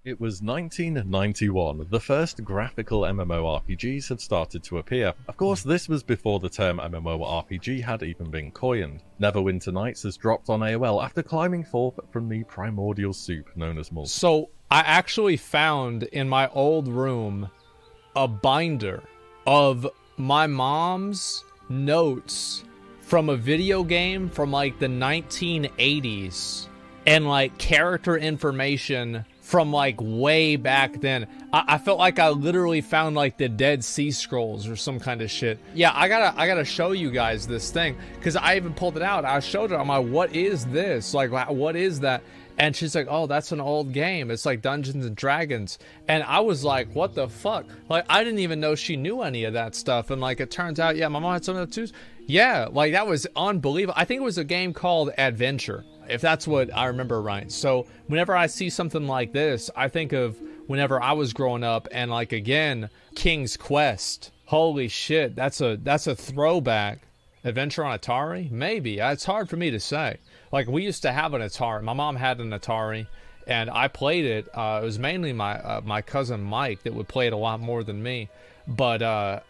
It was 1991. The first graphical MMORPGs had started to appear. Of course, this was before the term MMORPG had even been coined. Neverwinter Nights has dropped on AOL after climbing forth from the primordial soup known as Multi. So I actually found in my old room a binder of my mom's notes from a video game from like the 1980s and like character information from like way back then. I felt like I literally found like the Dead Sea Scrolls or some kind of shit. Yeah, I gotta show you guys this thing because I even pulled it out. I showed her. I'm like, what is this? Like, what is that? And she's like, oh, that's an old game. It's like Dungeons and Dragons. And I was like, what the fuck? Like, I didn't even know she knew any of that stuff. And like, it turns out, yeah, my mom had some of that too. Yeah, like that was unbelievable. I think it was a game called Adventure, if that's what I remember right. So whenever I see something like this, I think of whenever I was growing up and like, again, King's Quest. Holy shit, that's a throwback. Adventure on Atari? Maybe. It's hard for me to say. Like, we used to have an Atari. My mom had an Atari, and I played it. It was mainly my cousin Mike that would play it a lot more than me. But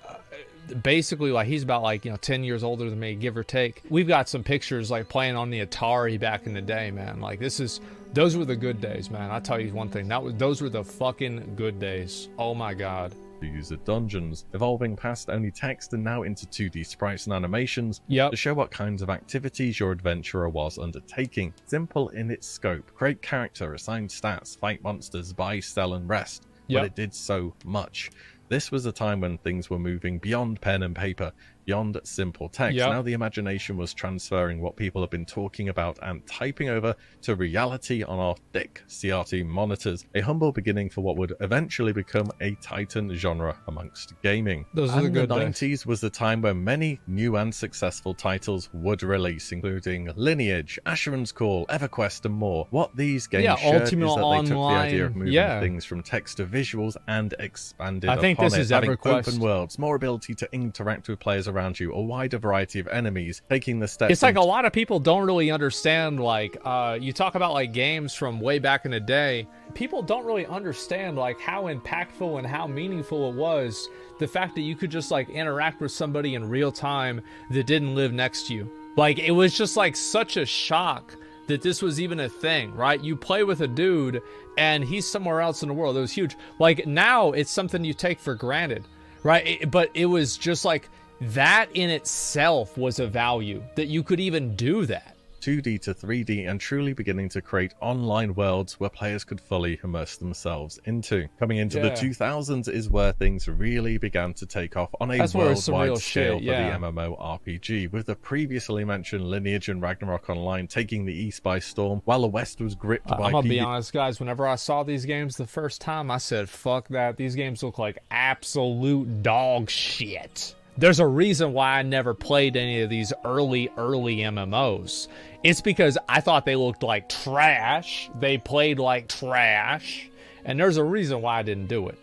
basically, like, he's about, like, 10 years older than me, give or take. We've got some pictures, like, playing on the Atari back in the day, man. Like, those were the good days, man. I'll tell you one thing. Those were the fucking good days. Oh, my God. User dungeons, evolving past only text and now into 2D sprites and animations to show what kinds of activities your adventurer was undertaking. Simple in its scope. Create character, assign stats, fight monsters, buy, sell, and rest. But it did so much. This was a time when things were moving beyond pen and paper, beyond simple text. Now the imagination was transferring what people have been talking about and typing over to reality on our thick CRT monitors. A humble beginning for what would eventually become a titan genre amongst gaming. Those are the good days. The 90s was the time when many new and successful titles would release, including Lineage, Asheron's Call, EverQuest, and more. What these games shared is that they took the idea of moving things from text to visuals and expanded upon it, having open worlds, more ability to interact with players around you, a wider variety of enemies, taking the steps. It's like a lot of people don't really understand, like, you talk about like games from way back in the day, people don't really understand like how impactful and how meaningful it was, the fact that you could just like interact with somebody in real time that didn't live next to you. Like, it was just like such a shock that this was even a thing, right? You play with a dude and he's somewhere else in the world. It was huge. Like, now it's something you take for granted, right? But it was just like, that in itself was a value that you could even do that. 2D to 3D and truly beginning to create online worlds where players could fully immerse themselves into. Coming into the 2000s is where things really began to take off on a worldwide scale for the MMORPG, with the previously mentioned Lineage and Ragnarok Online taking the East by storm, while the West was gripped by I'm gonna be honest, guys, whenever I saw these games the first time, I said, fuck that. These games look like absolute dog shit. There's a reason why I never played any of these early MMOs. It's because I thought they looked like trash. They played like trash. And there's a reason why I didn't do it.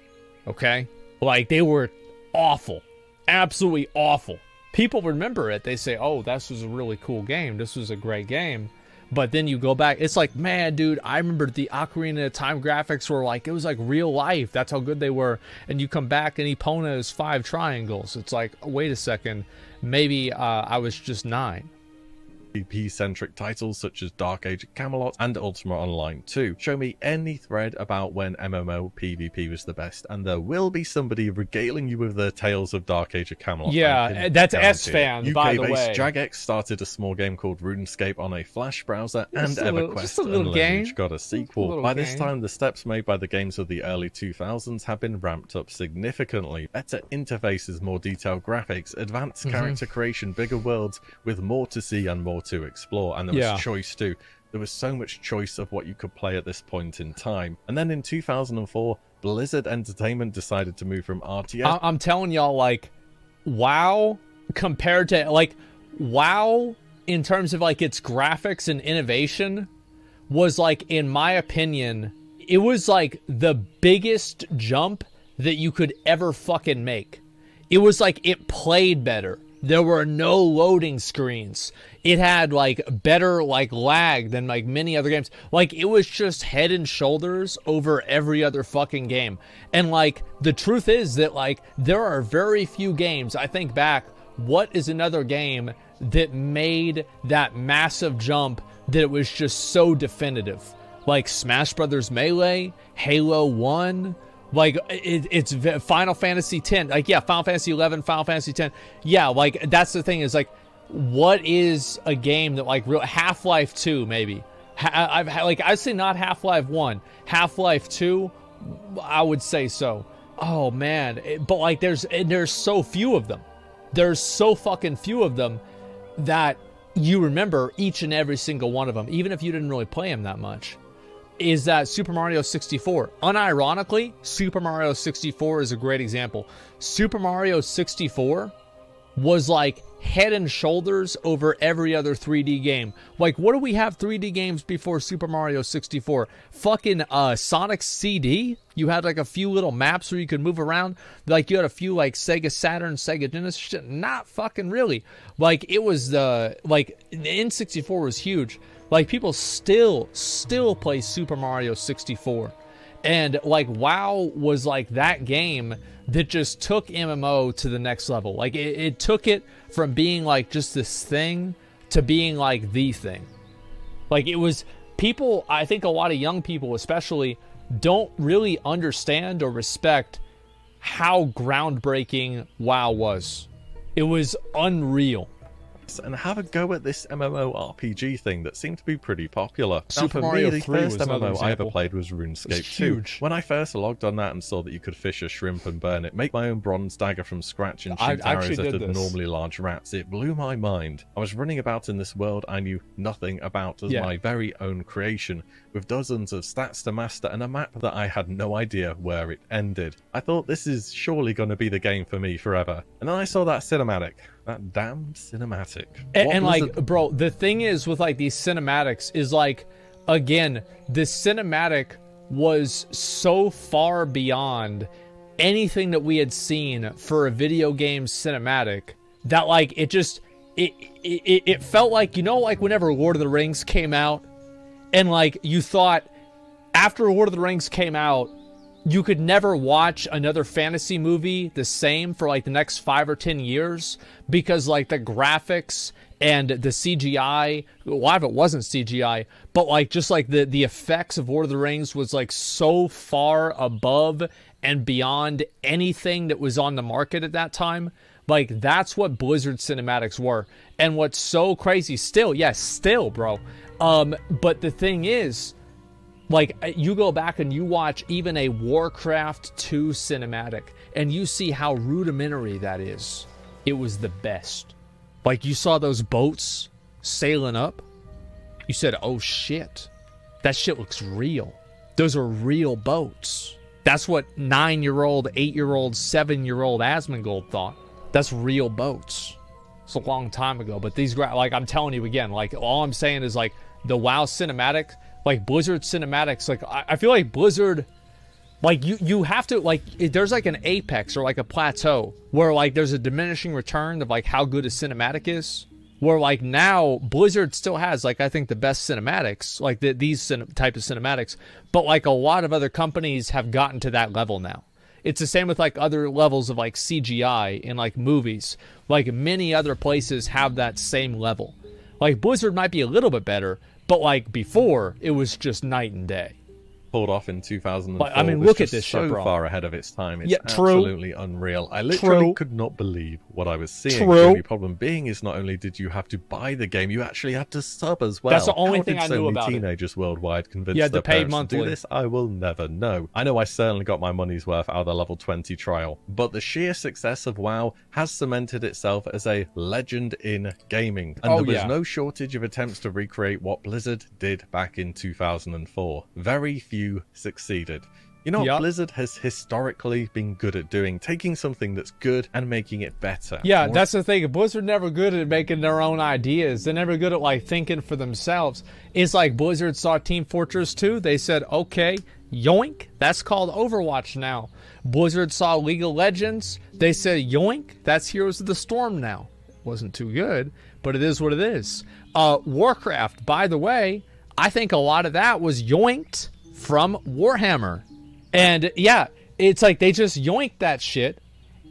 Okay? Like, they were awful. Absolutely awful. People remember it. They say, oh, this was a really cool game. This was a great game. But then you go back, it's like, man, dude, I remember the Ocarina of Time graphics were like, it was like real life. That's how good they were. And you come back and Epona is 5 triangles. It's like, wait a second, maybe I was just 9. PvP-centric titles such as Dark Age of Camelot and Ultima Online 2. Show me any thread about when MMO PvP was the best, and there will be somebody regaling you with their tales of Dark Age of Camelot. Yeah, that's S-Fan, by the way. Jagex started a small game called RuneScape on a Flash browser, and EverQuest and Lineage got a sequel. By this time, the steps made by the games of the early 2000s have been ramped up significantly. Better interfaces, more detailed graphics, advanced character creation, bigger worlds, with more to see and more to explore, and there was choice too. There was so much choice of what you could play at this point in time. And then in 2004, Blizzard Entertainment decided to move from RTS. I'm telling y'all, like, WoW compared to, like, WoW in terms of like its graphics and innovation was, like, in my opinion, it was like the biggest jump that you could ever fucking make. It was like, it played better. There were no loading screens. It had like better like lag than like many other games. Like it was just head and shoulders over every other fucking game. And like the truth is that like there are very few games. I think back, what is another game that made that massive jump that it was just so definitive? Like Smash Brothers Melee, Halo 1, like it's Final Fantasy X. Like yeah, Final Fantasy 11, Final Fantasy X. Yeah, like that's the thing is like, what is a game that like real Half-Life 2 maybe? I'd say not Half-Life 1, Half-Life 2. I would say so. Oh man, but like there's so few of them. There's so fucking few of them that you remember each and every single one of them, even if you didn't really play them that much. Is that Super Mario 64. Unironically, Super Mario 64 is a great example. Super Mario 64 was like head and shoulders over every other 3D game. Like, what do we have 3D games before Super Mario 64? Fucking Sonic CD? You had like a few little maps where you could move around. Like, you had a few like Sega Saturn, Sega Genesis shit. Not fucking really. Like, it was the N64 was huge. Like, people still play Super Mario 64. And like WoW was like that game that just took MMO to the next level. Like it took it from being like just this thing to being like the thing. Like it was people, I think a lot of young people especially don't really understand or respect how groundbreaking WoW was. It was unreal. And have a go at this MMORPG thing that seemed to be pretty popular. Super now, for Mario me, the 3 first was another MMO I ever example. played was RuneScape It's 2. huge. When I first logged on that and saw that you could fish a shrimp and burn it, make my own bronze dagger from scratch and shoot arrows at normally large rats, it blew my mind. I was running about in this world I knew nothing about as my very own creation, with dozens of stats to master and a map that I had no idea where it ended. I thought this is surely going to be the game for me forever. And then I saw that cinematic. That damned cinematic. And like, bro, the thing is with like these cinematics is like, again, the cinematic was so far beyond anything that we had seen for a video game cinematic that like it felt like, you know, like whenever Lord of the Rings came out and like you thought after Lord of the Rings came out, you could never watch another fantasy movie the same for like the next 5 or 10 years because like the graphics and the CGI, a lot of it wasn't CGI, but like just like the effects of Lord of the Rings was like so far above and beyond anything that was on the market at that time. Like that's what Blizzard cinematics were. And what's so crazy still, bro. But the thing is, like, you go back and you watch even a Warcraft 2 cinematic, and you see how rudimentary that is. It was the best. Like, you saw those boats sailing up. You said, oh, shit. That shit looks real. Those are real boats. That's what 9-year-old, 8-year-old, 7-year-old Asmongold thought. That's real boats. It's a long time ago. But these, like, I'm telling you again, like, all I'm saying is, like, the WoW cinematic, like Blizzard cinematics, like I feel like Blizzard, like you have to, like, there's like an apex or like a plateau where like there's a diminishing return of like how good a cinematic is, where like now Blizzard still has like I think the best cinematics, like these type of cinematics, but like a lot of other companies have gotten to that level now. It's the same with like other levels of like CGI in like movies. Like many other places have that same level. Like Blizzard might be a little bit better, but like before, it was just night and day. Pulled off in 2004. I mean, look at this so shit, bro. Far ahead of its time. It's true. Absolutely unreal. I literally could not believe what I was seeing. True. The only problem being is not only did you have to buy the game, you actually had to sub as well. That's the only thing How I did knew so many about teenagers worldwide convince You had their to pay parents monthly. to do this? I will never know. I know I certainly got my money's worth out of the level 20 trial, but the sheer success of WoW has cemented itself as a legend in gaming, and there was no shortage of attempts to recreate what Blizzard did back in 2004. Very few succeeded. You know what Blizzard has historically been good at doing? Taking something that's good and making it better. Yeah, that's the thing. Blizzard never good at making their own ideas. They're never good at like thinking for themselves. It's like Blizzard saw Team Fortress 2. They said, okay, yoink, that's called Overwatch now. Blizzard saw League of Legends. They said, yoink, that's Heroes of the Storm now. wasn't too good, but it is what it is. Warcraft, by the way, I think a lot of that was yoinked from Warhammer. And yeah, it's like they just yoinked that shit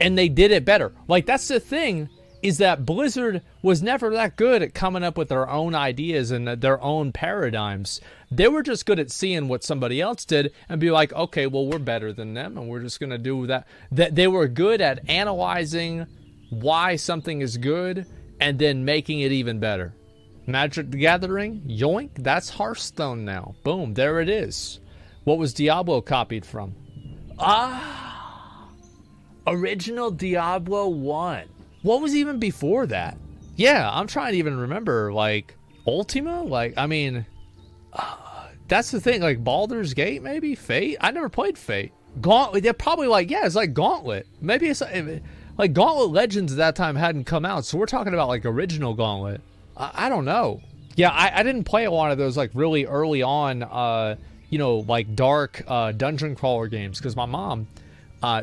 and they did it better. Like, that's the thing, is that Blizzard was never that good at coming up with their own ideas and their own paradigms. They were just good at seeing what somebody else did and be like, okay, well, we're better than them and we're just going to do that. They were good at analyzing why something is good and then making it even better. Magic the Gathering, yoink, that's Hearthstone now. Boom, there it is. What was Diablo copied from? Original Diablo 1. What was even before that? Yeah, I'm trying to even remember, like, Ultima? Like, I mean, that's the thing, like, Baldur's Gate, maybe? Fate? I never played Fate. Gauntlet, they're probably like, yeah, it's like Gauntlet. Maybe it's like Gauntlet Legends at that time hadn't come out, so we're talking about, like, original Gauntlet. I don't know. Yeah, I didn't play a lot of those, like, really early on, you know, like, dark dungeon crawler games, because my mom...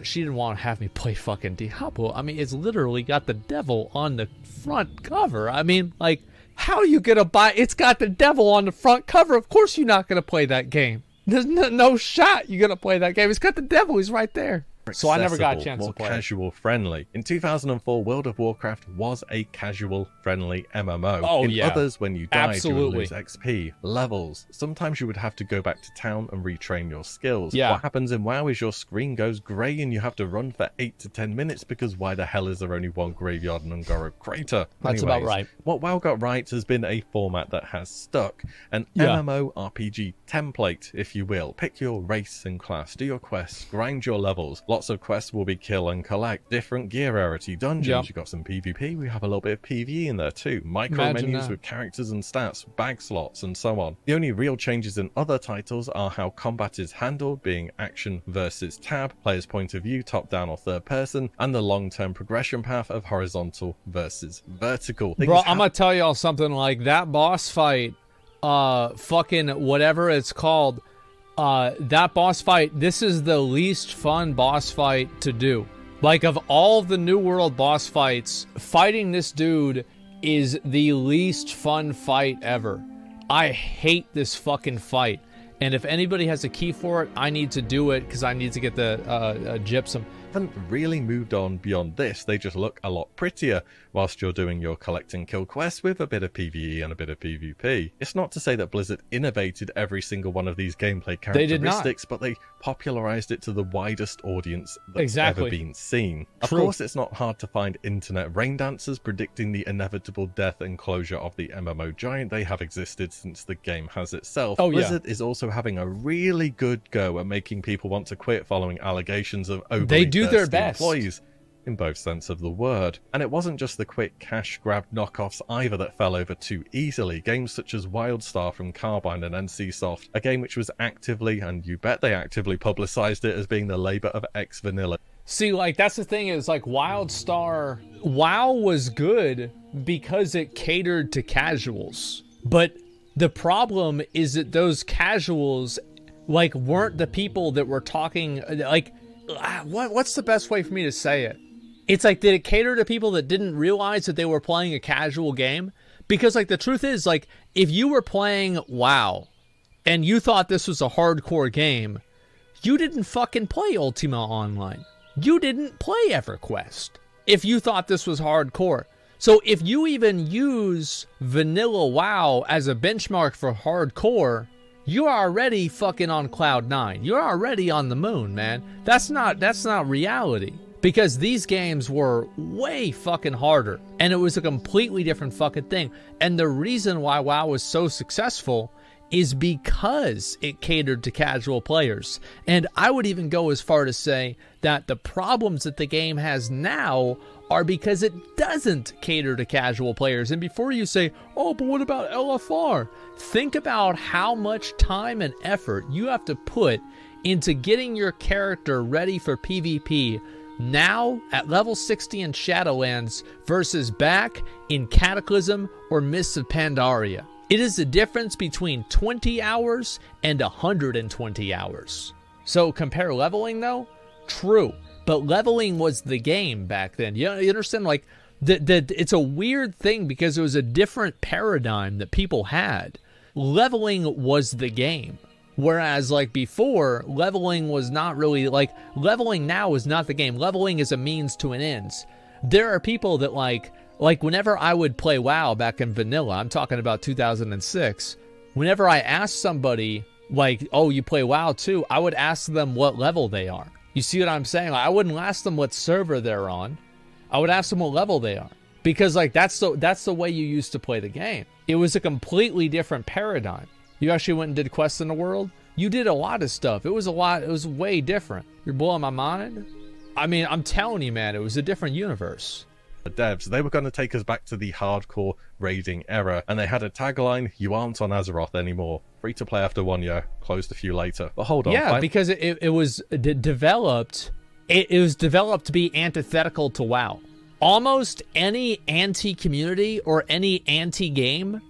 she didn't want to have me play fucking Diablo. I mean, it's literally got the devil on the front cover. I mean, like, how are you going to buy... It's got the devil on the front cover. Of course you're not going to play that game. There's no shot you're going to play that game. It's got the devil. He's right there. So I never got a chance to play. More casual friendly. In 2004, World of Warcraft was a casual friendly MMO. Oh, in yeah. others, when you died, Absolutely. you would lose XP, levels. Sometimes you would have to go back to town and retrain your skills. Yeah. What happens in WoW is your screen goes grey and you have to run for 8 to 10 minutes because why the hell is there only one graveyard and Ungoro crater? That's about right. What WoW got right has been a format that has stuck. An Yeah. MMORPG template, if you will. Pick your race and class, do your quests, grind your levels. Lots of quests will be kill and collect. Different gear rarity dungeons. Yep. You've got some PvP. We have a little bit of PvE in there too. Micro Imagine menus that. with characters and stats, bag slots, and so on. The only real changes in other titles are how combat is handled, being action versus tab, player's point of view, top down or third person, and the long-term progression path of horizontal versus vertical. Bro, I'm gonna tell y'all something, like that boss fight, fucking whatever it's called, that boss fight, this is the least fun boss fight to do. Like, of all the New World boss fights, fighting this dude is the least fun fight ever. I hate this fucking fight. And if anybody has a key for it, I need to do it because I need to get the gypsum. Haven't really moved on beyond this. They just look a lot prettier whilst you're doing your collect and kill quests with a bit of PvE and a bit of PvP. It's not to say that Blizzard innovated every single one of these gameplay characteristics, but they popularized it to the widest audience that's ever been seen. Of course, it's not hard to find internet rain dancers predicting the inevitable death and closure of the MMO giant. They have existed since the game has itself. Blizzard is also having a really good go at making people want to quit following allegations of overly their best employees, in both sense of the word. And it wasn't just the quick cash grab knockoffs either that fell over too easily. Games such as WildStar from Carbine and NCSoft, a game which was actively, and you bet they actively publicized it as being the labor of ex-vanilla. See, like, that's the thing, is like WildStar, WoW was good because it catered to casuals. But the problem is that those casuals, like, weren't the people that were talking, like, what's the best way for me to say it? It's like, did it cater to people that didn't realize that they were playing a casual game? Because, like, the truth is, like, if you were playing WoW and you thought this was a hardcore game, you didn't fucking play Ultima Online. You didn't play EverQuest if you thought this was hardcore. So if you even use vanilla WoW as a benchmark for hardcore, you're already fucking on cloud 9. You're already on the moon, man. That's not reality. Because these games were way fucking harder. And it was a completely different fucking thing. And the reason why WoW was so successful is because it catered to casual players. And I would even go as far to say that the problems that the game has now are because it doesn't cater to casual players. And before you say, oh, but what about LFR? Think about how much time and effort you have to put into getting your character ready for PvP now at level 60 in Shadowlands versus back in Cataclysm or Mists of Pandaria. It is the difference between 20 hours and 120 hours. So compare leveling though? True. But leveling was the game back then. You understand? Like, It's a weird thing because it was a different paradigm that people had. Leveling was the game. Whereas, like, before, leveling was not really, like, leveling now is not the game. Leveling is a means to an end. There are people that, like whenever I would play WoW back in vanilla, I'm talking about 2006, whenever I asked somebody, like, oh, you play WoW too, I would ask them what level they are. You see what I'm saying? Like, I wouldn't ask them what server they're on. I would ask them what level they are. Because, like, that's the way you used to play the game. It was a completely different paradigm. You actually went and did quests in the world? You did a lot of stuff. It was way different. You're blowing my mind. I mean, I'm telling you, man, it was a different universe. The devs, they were going to take us back to the hardcore raiding era, and they had a tagline, "You aren't on Azeroth anymore. Free to play after 1 year, closed a few later." But hold on. Yeah, because it was developed. It was developed to be antithetical to WoW. Almost any anti-community or any anti-game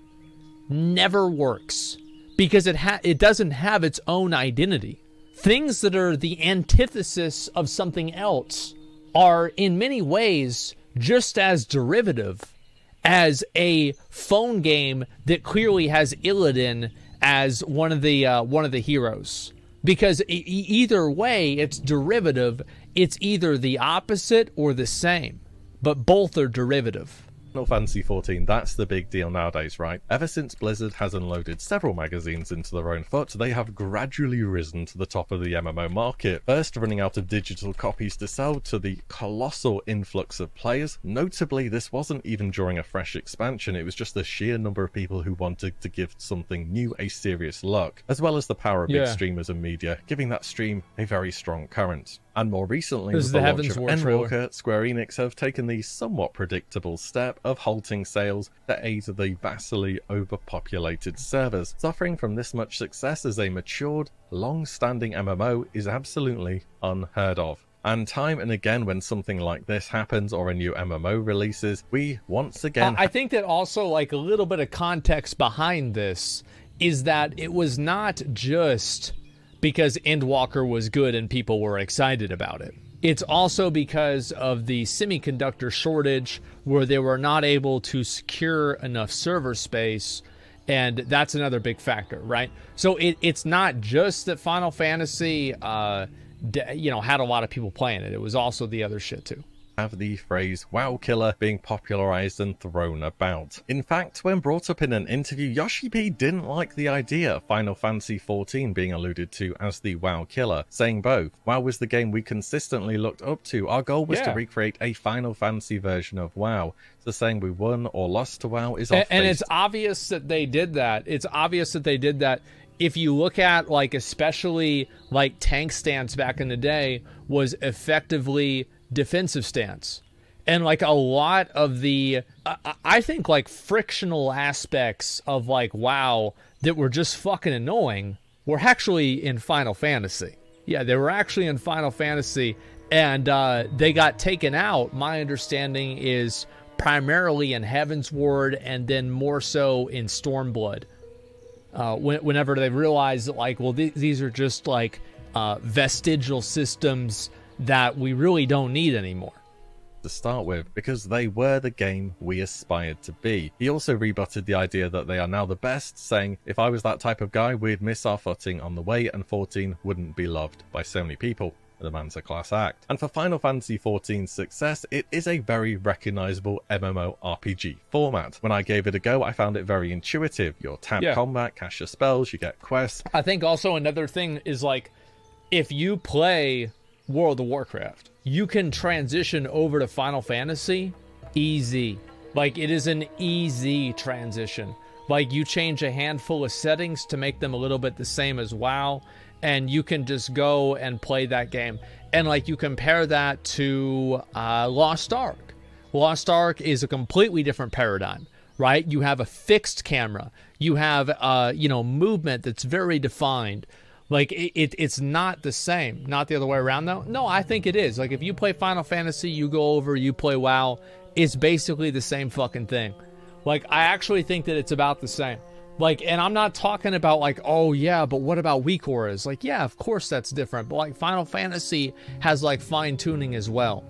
never works because it doesn't have its own identity. Things that are the antithesis of something else are in many ways just as derivative as a phone game that clearly has Illidan as one of the heroes. Because either way, it's derivative. It's either the opposite or the same. But both are derivative. Final Fantasy XIV, that's the big deal nowadays, right? Ever since Blizzard has unloaded several magazines into their own foot, they have gradually risen to the top of the MMO market. First running out of digital copies to sell to the colossal influx of players. Notably, this wasn't even during a fresh expansion, it was just the sheer number of people who wanted to give something new a serious look, as well as the power of big streamers and media, giving that stream a very strong current. And more recently, with the launch of Endwalker, Square Enix have taken the somewhat predictable step of halting sales to aid the vastly overpopulated servers. Suffering from this much success as a matured, long-standing MMO is absolutely unheard of. And time and again when something like this happens or a new MMO releases, we once again... I think that also, like, a little bit of context behind this is that it was not just because Endwalker was good and people were excited about it. It's also because of the semiconductor shortage where they were not able to secure enough server space, and that's another big factor, right? So it's not just that Final Fantasy, had a lot of people playing it. It was also the other shit too. Have the phrase WoW killer being popularized and thrown about. In fact, when brought up in an interview, Yoshi P didn't like the idea of Final Fantasy XIV being alluded to as the WoW killer, saying both, WoW was the game we consistently looked up to. Our goal was to recreate a Final Fantasy version of WoW. So saying we won or lost to WoW is off. And it's obvious that they did that. It's obvious that they did that. If you look at, like, especially like tank stance back in the day was effectively defensive stance, and like a lot of the I think like frictional aspects of like WoW that were just fucking annoying were actually in Final Fantasy. Yeah, they were actually in Final Fantasy, and they got taken out, my understanding is, primarily in Heavensward and then more so in Stormblood, whenever they realized that, like, well, these are just like vestigial systems that we really don't need anymore. To start with, because they were the game we aspired to be. He also rebutted the idea that they are now the best, saying, if I was that type of guy, we'd miss our footing on the way and 14 wouldn't be loved by so many people. The man's a class act. And for Final Fantasy XIV's success, it is a very recognizable MMORPG format. When I gave it a go, I found it very intuitive. Your tap combat, cast your spells, you get quests. I think also another thing is, like, if you play World of Warcraft, you can transition over to Final Fantasy easy. Like, it is an easy transition. Like, you change a handful of settings to make them a little bit the same as WoW, and you can just go and play that game. And, like, you compare that to Lost Ark. Lost Ark is a completely different paradigm, right? You have a fixed camera. You have, movement that's very defined. Like, it's not the same. Not the other way around, though. No, I think it is. Like, if you play Final Fantasy, you go over, you play WoW, it's basically the same fucking thing. Like, I actually think that it's about the same. Like, and I'm not talking about, like, oh, yeah, but what about weak auras? Like, yeah, of course that's different. But, like, Final Fantasy has, like, fine-tuning as well.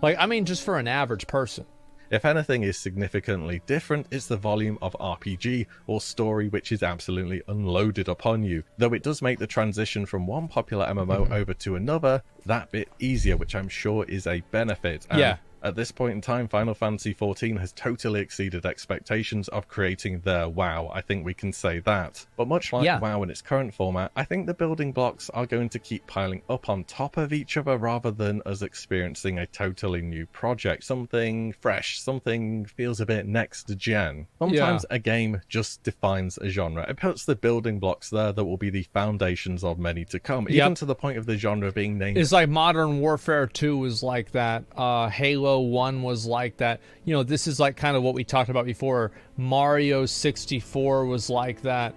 Like, I mean, just for an average person. If anything is significantly different, it's the volume of RPG or story which is absolutely unloaded upon you, though it does make the transition from one popular MMO over to another that bit easier, which I'm sure is a benefit. And at this point in time, Final Fantasy XIV has totally exceeded expectations of creating their WoW. I think we can say that. But much like WoW in its current format, I think the building blocks are going to keep piling up on top of each other rather than us experiencing a totally new project. Something fresh, something feels a bit next gen. Sometimes a game just defines a genre. It puts the building blocks there that will be the foundations of many to come, even to the point of the genre being named. It's like Modern Warfare 2 was like that. Halo 1 was like that. You know, this is like kind of what we talked about before. Mario 64 was like that.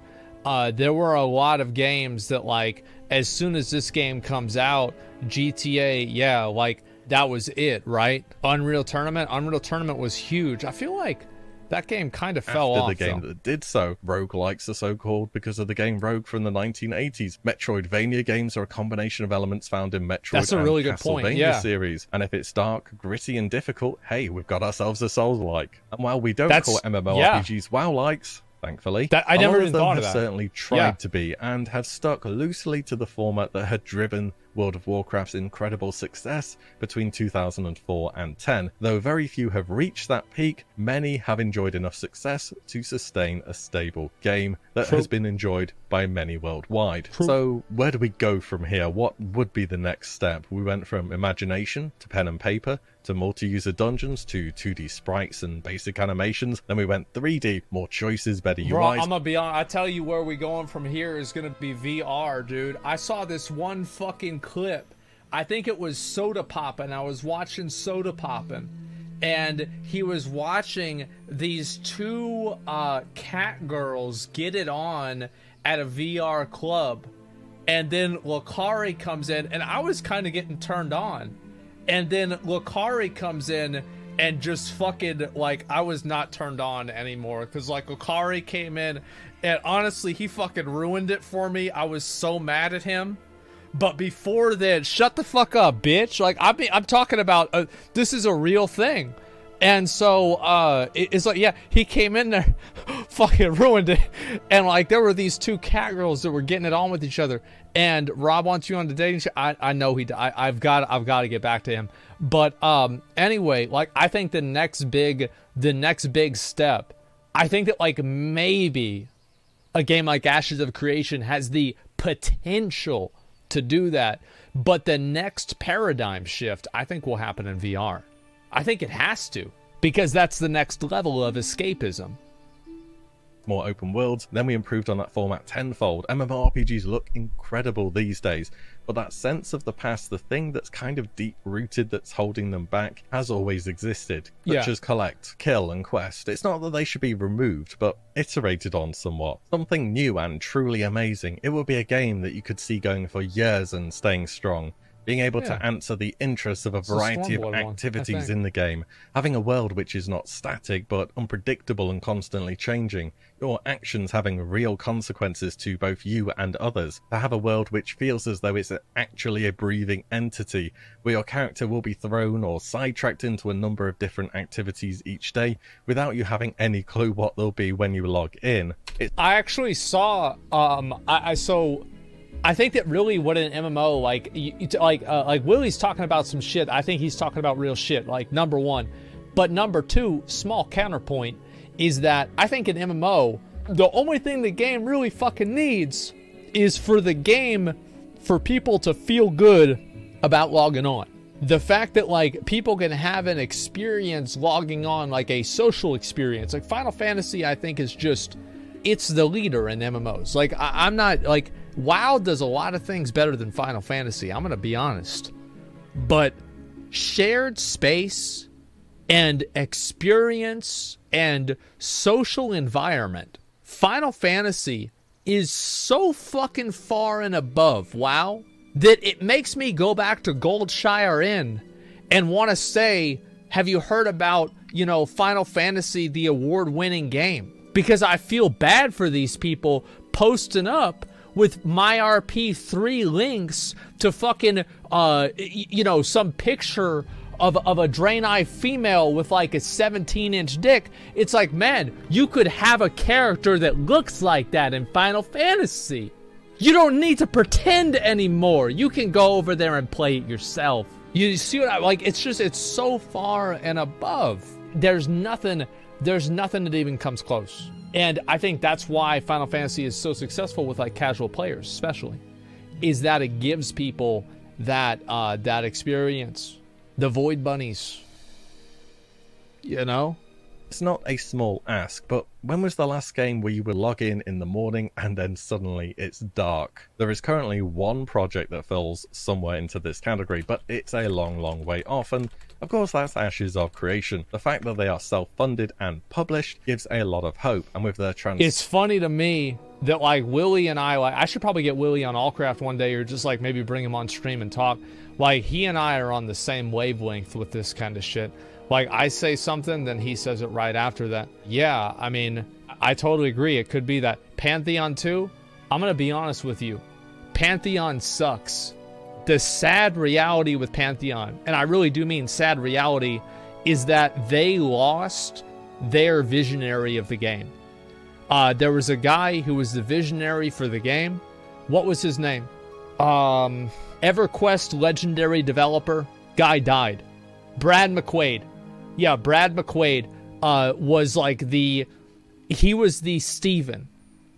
There were a lot of games that, like, as soon as this game comes out, GTA, like, that was it, right? Unreal Tournament was huge. I feel like that game kind of fell off. After the game that did so. Roguelikes are so-called because of the game Rogue from the 1980s. Metroidvania games are a combination of elements found in Metroid That's a really and good point. Castlevania series. And if it's dark, gritty, and difficult, hey, we've got ourselves a Souls-like. And while we don't call MMORPGs WoW-likes, thankfully, I never even thought of that. Certainly tried to be and have stuck loosely to the format that had driven World of Warcraft's incredible success between 2004 and 10. Though very few have reached that peak, many have enjoyed enough success to sustain a stable game that has been enjoyed by many worldwide. So where do we go from here? What would be the next step? We went from imagination to pen and paper to multi-user dungeons to 2D sprites and basic animations. Then we went 3D, more choices, better UIs. Bro, I'm gonna be honest, I tell you where we going from here is gonna be VR, dude. I saw this one fucking clip. I think it was Soda Poppin'. I was watching Soda Poppin', and he was watching these two cat girls get it on at a VR club, and then Lucari comes in, and I was kind of getting turned on, and then Lucari comes in and just fucking, like, I was not turned on anymore, because, like, Lucari came in, and honestly, he fucking ruined it for me. I was so mad at him. But before then, shut the fuck up, bitch. Like, I'm talking about, this is a real thing. And so, it's like, he came in there, fucking ruined it. And, like, there were these two cat girls that were getting it on with each other. And Rob wants you on the dating show. I know I've got to get back to him. But, anyway, like, I think the next big step, I think that, like, maybe a game like Ashes of Creation has the potential to do that, but the next paradigm shift I think will happen in VR. I think it has to, because that's the next level of escapism. More open worlds, then we improved on that format tenfold. MMORPGs look incredible these days, but that sense of the past, the thing that's kind of deep-rooted that's holding them back, has always existed. Such as collect, kill, and quest. It's not that they should be removed, but iterated on somewhat. Something new and truly amazing. It would be a game that you could see going for years and staying strong. Being able to answer the interests of a variety of activities in the game. Having a world which is not static, but unpredictable and constantly changing. Your actions having real consequences to both you and others. To have a world which feels as though it's actually a breathing entity, where your character will be thrown or sidetracked into a number of different activities each day, without you having any clue what they'll be when you log in. I actually saw, I think that really what an MMO, like WillE's talking about some shit. I think he's talking about real shit, like, number one. But number two, small counterpoint, is that I think an MMO, the only thing the game really fucking needs is for the game, for people to feel good about logging on. The fact that, like, people can have an experience logging on, like a social experience. Like, Final Fantasy, I think, is just, it's the leader in MMOs. Like, I'm not, like, WoW does a lot of things better than Final Fantasy, I'm gonna be honest. But shared space and experience and social environment, Final Fantasy is so fucking far and above WoW that it makes me go back to Goldshire Inn and want to say, have you heard about, Final Fantasy, the award-winning game? Because I feel bad for these people posting up with MyRP3 links to fucking, some picture of a Draenei female with like a 17-inch dick. It's like, man, you could have a character that looks like that in Final Fantasy. You don't need to pretend anymore. You can go over there and play it yourself. You see what I like? It's just, it's so far and above. There's nothing that even comes close. And I think that's why Final Fantasy is so successful with like casual players, especially, is that it gives people that experience. The Void Bunnies. You know? It's not a small ask, but when was the last game where you would log in the morning and then suddenly it's dark? There is currently one project that falls somewhere into this category, but it's a long, long way off, and of course that's Ashes of Creation. The fact that they are self-funded and published gives a lot of hope, and with their It's funny to me that like WillE and I should probably get WillE on Allcraft one day, or just like maybe bring him on stream and talk. Like, he and I are on the same wavelength with this kind of shit. Like, I say something, then he says it right after that. Yeah, I mean, I totally agree. It could be that. Pantheon 2, I'm going to be honest with you. Pantheon sucks. The sad reality with Pantheon, and I really do mean sad reality, is that they lost their visionary of the game. There was a guy who was the visionary for the game. What was his name? EverQuest legendary developer. Guy died. Brad McQuaid. Yeah, Brad McQuaid was like he was the Steven,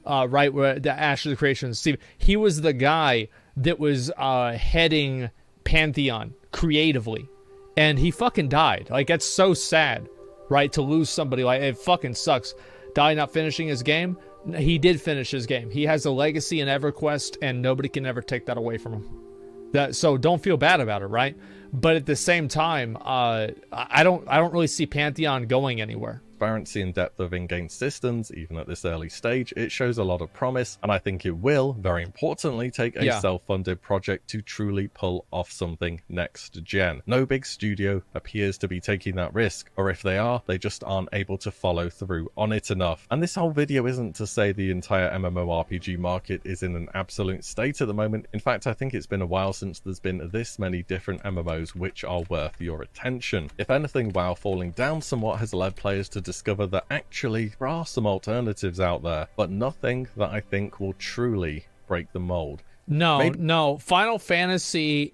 right, where the Ashes of Creation, Steven. He was the guy that was heading Pantheon creatively, and he fucking died. Like, that's so sad, right, to lose somebody like, it fucking sucks. Died not finishing his game. He did finish his game. He has a legacy in EverQuest, and nobody can ever take that away from him. So don't feel bad about it, right? But at the same time, I don't really see Pantheon going anywhere. Transparency and depth of in-game systems, even at this early stage, it shows a lot of promise, and I think it will, very importantly, take a self-funded project to truly pull off something next gen. No big studio appears to be taking that risk, or if they are, they just aren't able to follow through on it enough. And this whole video isn't to say the entire MMORPG market is in an absolute state at the moment. In fact, I think it's been a while since there's been this many different MMOs which are worth your attention. If anything, WoW falling down somewhat has led players to discover that actually there are some alternatives out there, but nothing that I think will truly break the mold. No. Final Fantasy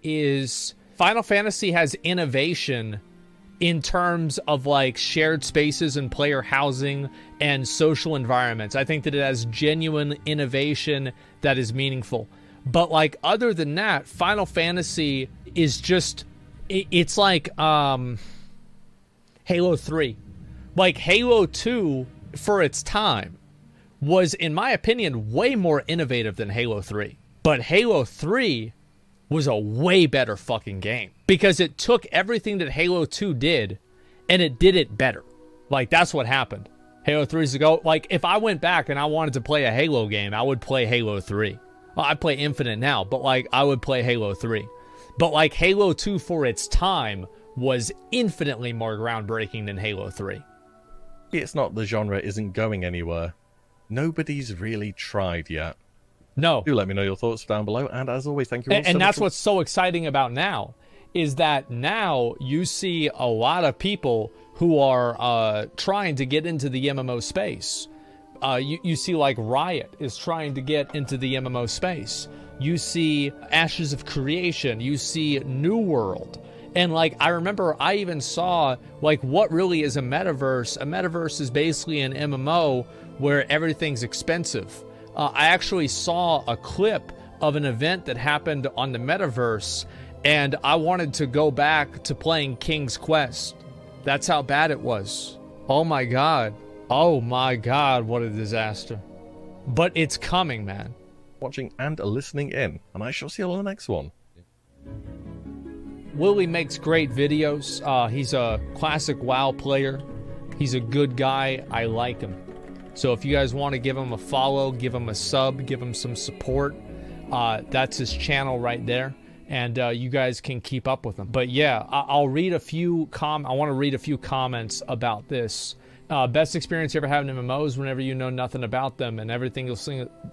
has innovation in terms of like shared spaces and player housing and social environments. I think that it has genuine innovation that is meaningful. But like, other than that, Final Fantasy is just, it's like Halo 3. Like, Halo 2, for its time, was, in my opinion, way more innovative than Halo 3. But Halo 3 was a way better fucking game, because it took everything that Halo 2 did, and it did it better. Like, that's what happened. Halo 3's ago, like, if I went back and I wanted to play a Halo game, I would play Halo 3. Well, I play Infinite now, but, like, I would play Halo 3. But, like, Halo 2, for its time, was infinitely more groundbreaking than Halo 3. It's not the genre isn't going anywhere. Nobody's really tried yet. No. Do let me know your thoughts down below, and as always, thank you all so much. And that's what's so exciting about now, is that now you see a lot of people who are trying to get into the MMO space. You see, like, Riot is trying to get into the MMO space. You see Ashes of Creation. You see New World. And, like, I remember I even saw, like, what really is a metaverse? A metaverse is basically an MMO where everything's expensive. I actually saw a clip of an event that happened on the metaverse, and I wanted to go back to playing King's Quest. That's how bad it was. Oh my god. Oh my god, what a disaster. But it's coming, man. Watching and listening in, and I shall see you on the next one. WillE makes great videos. He's a classic WoW player. He's a good guy. I like him. So if you guys want to give him a follow, give him a sub, give him some support, that's his channel right there. And you guys can keep up with him. But yeah, I'll read a few I want to read a few comments about this. Best experience you ever had in MMOs whenever you know nothing about them and every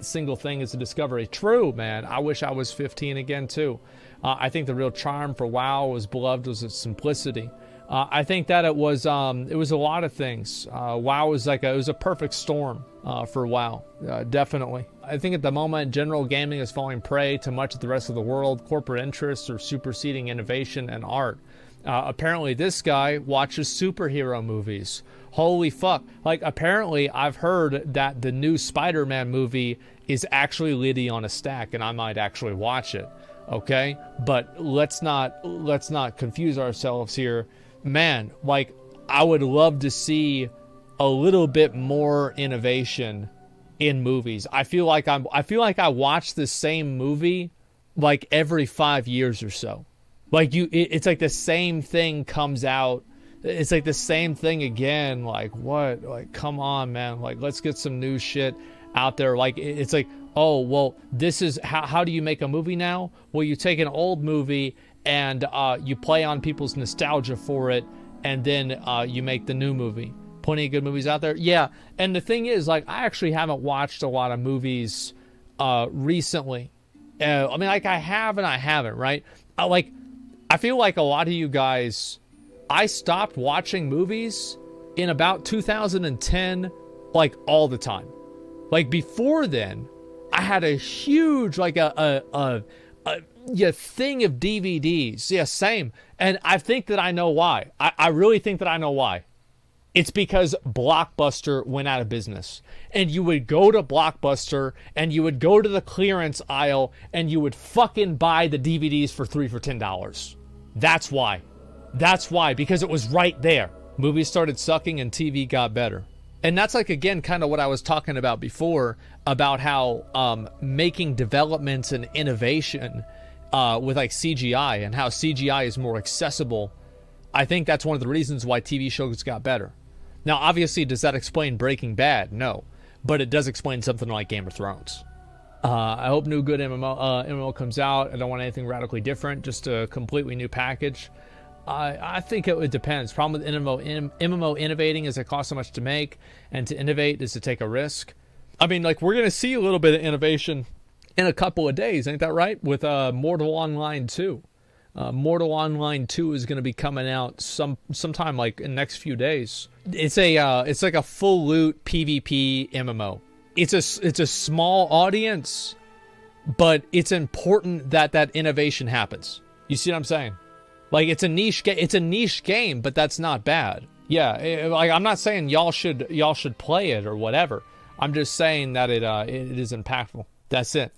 single thing is a discovery. True, man. I wish I was 15 again too. I think the real charm for WoW was beloved was its simplicity. I think that it was a lot of things. WoW was it was a perfect storm for WoW, definitely. I think at the moment, general gaming is falling prey to much of the rest of the world. Corporate interests are superseding innovation and art. Apparently, this guy watches superhero movies. Holy fuck! Like, apparently, I've heard that the new Spider-Man movie is actually litty on a stack, and I might actually watch it. Okay, but let's not confuse ourselves here. Man, like, I would love to see a little bit more innovation in movies. I feel like I watch the same movie like every 5 years or so. Like, it's like the same thing comes out. It's like the same thing again. Like, what? Like, come on, man. Like, let's get some new shit out there. Like, it's like, oh, well, this is how do you make a movie now? Well, you take an old movie and you play on people's nostalgia for it, and then you make the new movie. Plenty of good movies out there. Yeah, and the thing is, like, I actually haven't watched a lot of movies recently. I mean, like, I have and I haven't, right? I feel like a lot of you guys, I stopped watching movies in about 2010, like, all the time. Like, before then, I had a huge, like, thing of DVDs. Yeah, same. And I think that I know why. I really think that I know why. It's because Blockbuster went out of business. And you would go to Blockbuster and you would go to the clearance aisle and you would fucking buy the DVDs for $10. That's why. That's why, because it was right there. Movies started sucking and TV got better. And that's, like, again, kind of what I was talking about before, about how making developments and innovation with, like, CGI, and how CGI is more accessible. I think that's one of the reasons why TV shows got better. Now, obviously, does that explain Breaking Bad? No. But it does explain something like Game of Thrones. I hope new good MMO comes out. I don't want anything radically different, just a completely new package. I think it depends. Problem with MMO innovating is it costs so much to make, and to innovate is to take a risk. I mean, like, we're going to see a little bit of innovation in a couple of days, ain't that right? With Mortal Online 2. Mortal Online 2 is going to be coming out sometime, like, in the next few days. It's like a full loot PvP MMO. It's a small audience, but it's important that innovation happens. You see what I'm saying? Like, it's a niche game, but that's not bad. Yeah, like, I'm not saying y'all should play it or whatever. I'm just saying that it is impactful. That's it.